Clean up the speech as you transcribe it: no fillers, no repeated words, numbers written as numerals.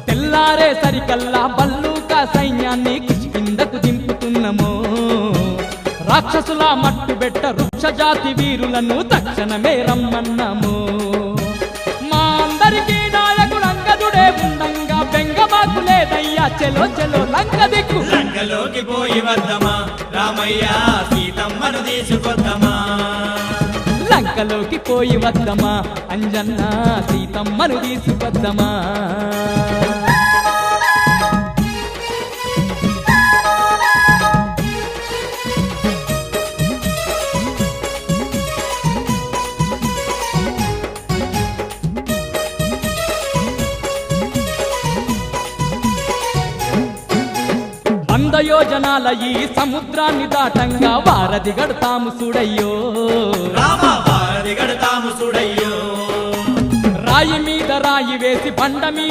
తెల్లారే సరికల్లా బల్లూకా సైన్యాన్ని కిష్కిందకు దింపుతున్నమో రాక్షసుల మట్టుబెట్ట వృక్ష జాతి వీరులను తక్షణమే రమ్మన్నాము మా అందరికీ నాయకుడు అంగదుడే ఉండంగా బెంగమాకు లేదయ్యా చెలో చెలో లంక దిక్కు లంకలోకి పోయి వద్దమా రామయ్య సీతమ్మను తీసుకొద్దమా లంకలోకి పోయి వద్దమా అంజన్న సీతమ్మను తీసుకొద్దమా యోజనాల ఈ సముద్రాన్ని దాటంగా వారధి గడతాము చూడయ్యో వారధి గడతాము చూడయ్యో రాయి మీద రాయి వేసి బండ మీద